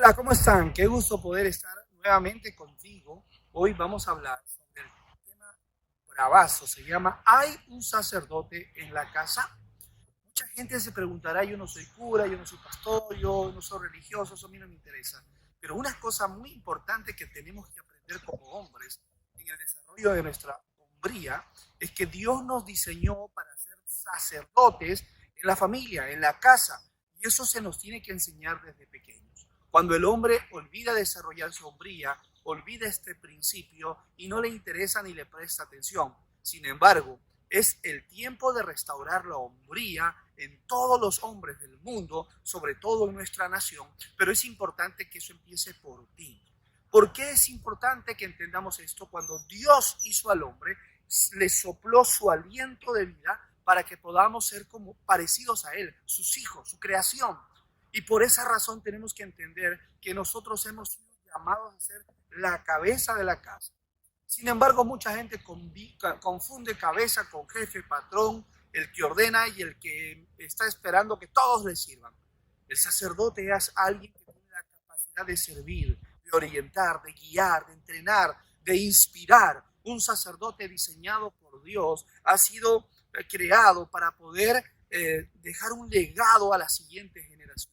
Hola, ¿cómo están? Qué gusto poder estar nuevamente contigo. Hoy vamos a hablar sobre el tema bravazo. Se llama ¿Hay un sacerdote en la casa? Mucha gente se preguntará, yo no soy cura, yo no soy pastor, yo no soy religioso, eso a mí no me interesa. Pero una cosa muy importante que tenemos que aprender como hombres en el desarrollo de nuestra hombría es que Dios nos diseñó para ser sacerdotes en la familia, en la casa. Y eso se nos tiene que enseñar desde pequeños. Cuando el hombre olvida desarrollar su hombría, olvida este principio y no le interesa ni le presta atención. Sin embargo, es el tiempo de restaurar la hombría en todos los hombres del mundo, sobre todo en nuestra nación, pero es importante que eso empiece por ti. ¿Por qué es importante que entendamos esto? Cuando Dios hizo al hombre, le sopló su aliento de vida para que podamos ser como parecidos a Él, sus hijos, su creación. Y por esa razón tenemos que entender que nosotros hemos sido llamados a ser la cabeza de la casa. Sin embargo, mucha gente confunde cabeza con jefe, patrón, el que ordena y el que está esperando que todos le sirvan. El sacerdote es alguien que tiene la capacidad de servir, de orientar, de guiar, de entrenar, de inspirar. Un sacerdote diseñado por Dios ha sido creado para poder dejar un legado a las siguientes generaciones.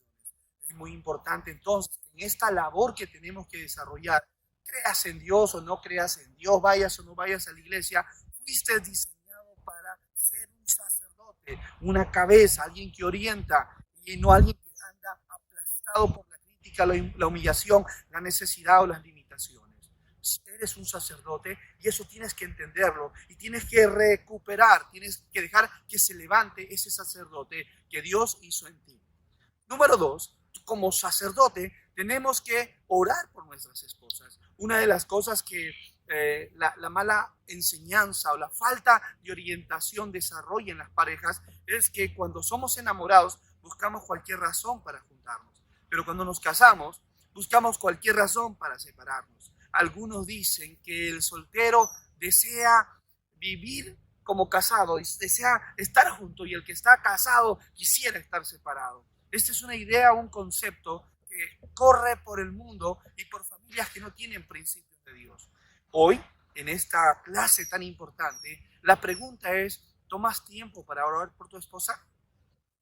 Es muy importante entonces en esta labor que tenemos que desarrollar, creas en Dios o no creas en Dios, vayas o no vayas a la iglesia, fuiste diseñado para ser un sacerdote, una cabeza, alguien que orienta y no alguien que anda aplastado por la crítica, la humillación, la necesidad o las limitaciones. Eres un sacerdote y eso tienes que entenderlo y tienes que recuperar, tienes que dejar que se levante ese sacerdote que Dios hizo en ti. Número dos, como sacerdote tenemos que orar por nuestras esposas. Una de las cosas que la mala enseñanza o la falta de orientación desarrolla en las parejas es que cuando somos enamorados buscamos cualquier razón para juntarnos, pero cuando nos casamos buscamos cualquier razón para separarnos. Algunos dicen que el soltero desea vivir como casado, desea estar junto y el que está casado quisiera estar separado. Esta es una idea, un concepto que corre por el mundo y por familias que no tienen principios de Dios. Hoy, en esta clase tan importante, la pregunta es, ¿tomas tiempo para orar por tu esposa?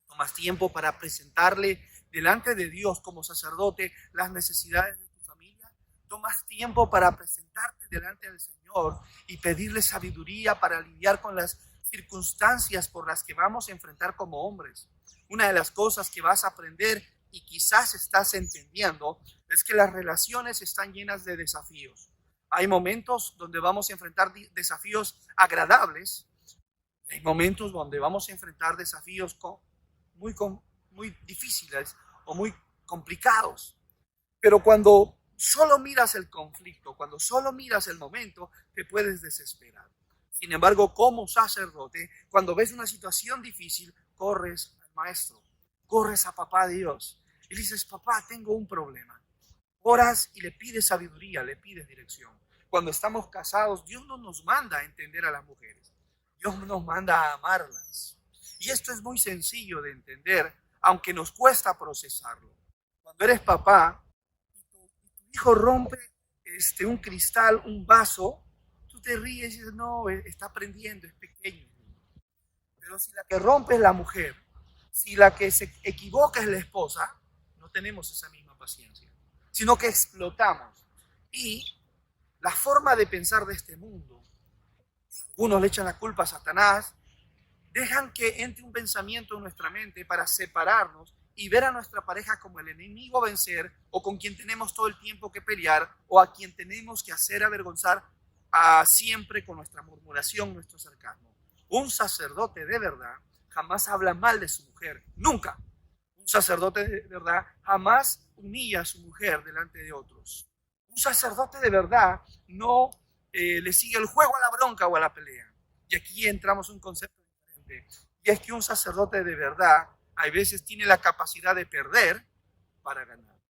¿Tomas tiempo para presentarle delante de Dios como sacerdote las necesidades de tu familia? ¿Tomas tiempo para presentarte delante del Señor y pedirle sabiduría para lidiar con las circunstancias por las que vamos a enfrentar como hombres? Una de las cosas que vas a aprender y quizás estás entendiendo es que las relaciones están llenas de desafíos. Hay momentos donde vamos a enfrentar desafíos agradables, hay momentos donde vamos a enfrentar desafíos muy, muy difíciles o muy complicados. Pero cuando solo miras el conflicto, cuando solo miras el momento, te puedes desesperar. Sin embargo, como sacerdote, cuando ves una situación difícil, corres al maestro, corres a papá Dios y dices, papá, tengo un problema. Oras y le pides sabiduría, le pides dirección. Cuando estamos casados, Dios no nos manda a entender a las mujeres. Dios nos manda a amarlas. Y esto es muy sencillo de entender, aunque nos cuesta procesarlo. Cuando eres papá y tu hijo rompe un cristal, un vaso, tú te ríes y dices, no, está aprendiendo, es pequeño. Pero si la que rompe es la mujer, si la que se equivoca es la esposa, no tenemos esa misma paciencia, sino que explotamos. Y la forma de pensar de este mundo, algunos le echan la culpa a Satanás, dejan que entre un pensamiento en nuestra mente para separarnos y ver a nuestra pareja como el enemigo a vencer o con quien tenemos todo el tiempo que pelear o a quien tenemos que hacer avergonzar siempre con nuestra murmuración, nuestro sarcasmo. Un sacerdote de verdad jamás habla mal de su mujer, nunca. Un sacerdote de verdad jamás humilla a su mujer delante de otros. Un sacerdote de verdad no le sigue el juego a la bronca o a la pelea. Y aquí entramos en un concepto diferente. Y es que un sacerdote de verdad a veces tiene la capacidad de perder para ganar.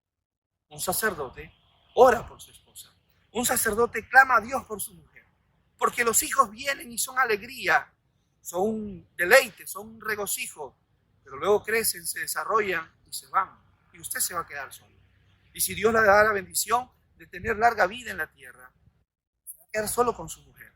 Un sacerdote ora por su esposa. Un sacerdote clama a Dios por su mujer. Porque los hijos vienen y son alegría, son un deleite, son un regocijo. Pero luego crecen, se desarrollan y se van. Y usted se va a quedar solo. Y si Dios le da la bendición de tener larga vida en la tierra, se va a quedar solo con su mujer.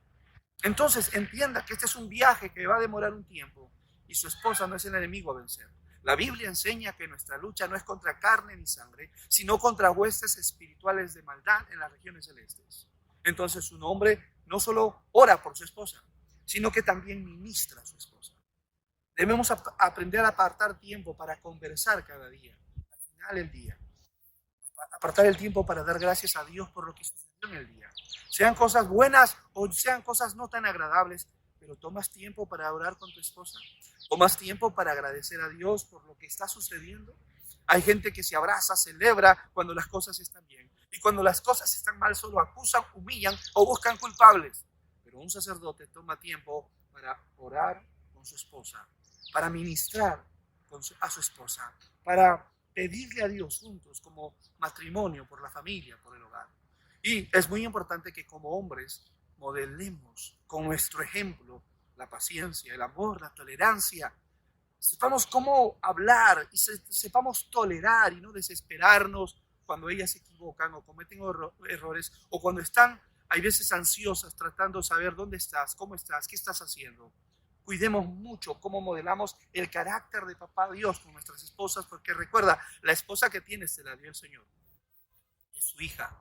Entonces entienda que este es un viaje que va a demorar un tiempo y su esposa no es el enemigo a vencer. La Biblia enseña que nuestra lucha no es contra carne ni sangre, sino contra huestes espirituales de maldad en las regiones celestes. Entonces un hombre no solo ora por su esposa, sino que también ministra a su esposa. Debemos aprender a apartar tiempo para conversar cada día, al final del día. Apartar el tiempo para dar gracias a Dios por lo que sucedió en el día. Sean cosas buenas o sean cosas no tan agradables, pero tomas tiempo para orar con tu esposa. Tomas tiempo para agradecer a Dios por lo que está sucediendo. Hay gente que se abraza, celebra cuando las cosas están bien. Y cuando las cosas están mal, solo acusan, humillan o buscan culpables. Pero un sacerdote toma tiempo para orar con su esposa, para ministrar a su esposa, para pedirle a Dios juntos como matrimonio, por la familia, por el hogar. Y es muy importante que como hombres modelemos con nuestro ejemplo la paciencia, el amor, la tolerancia. Sepamos cómo hablar y sepamos tolerar y no desesperarnos cuando ellas se equivocan o cometen errores o cuando están, hay veces ansiosas, tratando de saber dónde estás, cómo estás, qué estás haciendo. Cuidemos mucho cómo modelamos el carácter de papá Dios con nuestras esposas, porque recuerda, la esposa que tienes te la dio el Señor. Es su hija.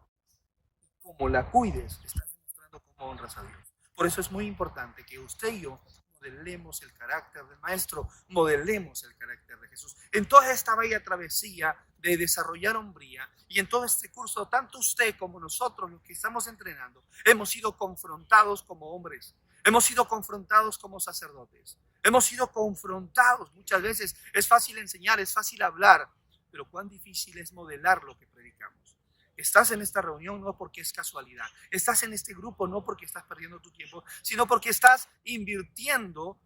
Como la cuides, estás demostrando cómo honras a Dios. Por eso es muy importante que usted y yo modelemos el carácter del Maestro, modelemos el carácter de Jesús. En toda esta bella travesía de desarrollar hombría y en todo este curso, tanto usted como nosotros, los que estamos entrenando, hemos sido confrontados como hombres. Hemos sido confrontados como sacerdotes. Hemos sido confrontados muchas veces. Es fácil enseñar, es fácil hablar, pero cuán difícil es modelar lo que predicamos. Estás en esta reunión no porque es casualidad. Estás en este grupo no porque estás perdiendo tu tiempo, sino porque estás invirtiendo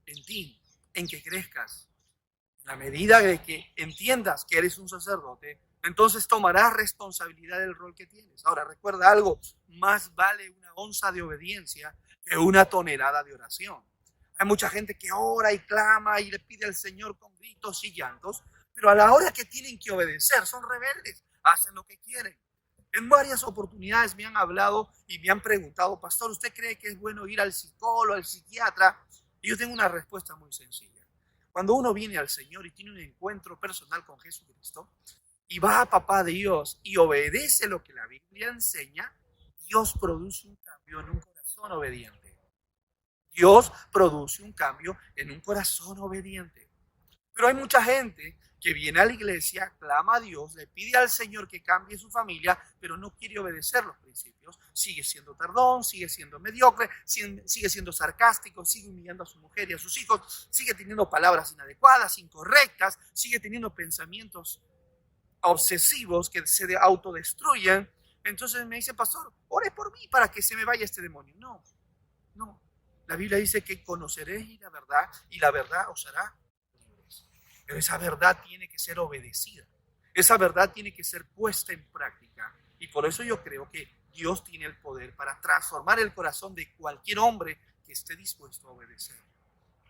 en ti, en que crezcas. En la medida de que entiendas que eres un sacerdote, entonces tomarás responsabilidad del rol que tienes. Ahora, recuerda algo, más vale una onza de obediencia que una tonelada de oración. Hay mucha gente que ora y clama y le pide al Señor con gritos y llantos, pero a la hora que tienen que obedecer son rebeldes, hacen lo que quieren. En varias oportunidades me han hablado y me han preguntado, pastor, ¿usted cree que es bueno ir al psicólogo, al psiquiatra? Y yo tengo una respuesta muy sencilla. Cuando uno viene al Señor y tiene un encuentro personal con Jesucristo y va a papá Dios y obedece lo que la Biblia enseña, Dios produce un cambio en un corazón obediente. Dios produce un cambio en un corazón obediente. Pero hay mucha gente que viene a la iglesia, clama a Dios, le pide al Señor que cambie su familia, pero no quiere obedecer los principios. Sigue siendo tardón, sigue siendo mediocre, sigue siendo sarcástico, sigue humillando a su mujer y a sus hijos, sigue teniendo palabras inadecuadas, incorrectas, sigue teniendo pensamientos obsesivos que se autodestruyen. Entonces me dice, pastor, ore por mí para que se me vaya este demonio. No. La Biblia dice que conoceréis y la verdad os hará libres. Pero esa verdad tiene que ser obedecida. Esa verdad tiene que ser puesta en práctica. Y por eso yo creo que Dios tiene el poder para transformar el corazón de cualquier hombre que esté dispuesto a obedecer.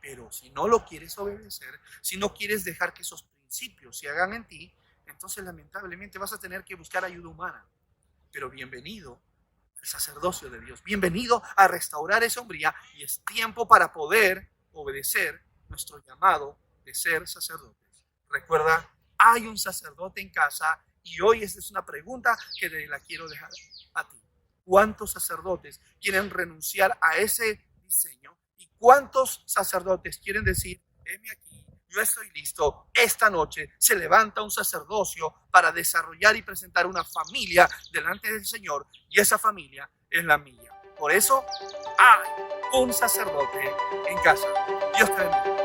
Pero si no lo quieres obedecer, si no quieres dejar que esos principios se hagan en ti, entonces lamentablemente vas a tener que buscar ayuda humana. Pero bienvenido al sacerdocio de Dios. Bienvenido a restaurar esa hombría y es tiempo para poder obedecer nuestro llamado de ser sacerdotes. Recuerda, hay un sacerdote en casa y hoy esta es una pregunta que te la quiero dejar a ti. ¿Cuántos sacerdotes quieren renunciar a ese diseño? ¿Y cuántos sacerdotes quieren decir, heme aquí, yo estoy listo, esta noche se levanta un sacerdocio para desarrollar y presentar una familia delante del Señor y esa familia es la mía? Por eso hay un sacerdote en casa. Dios te bendiga.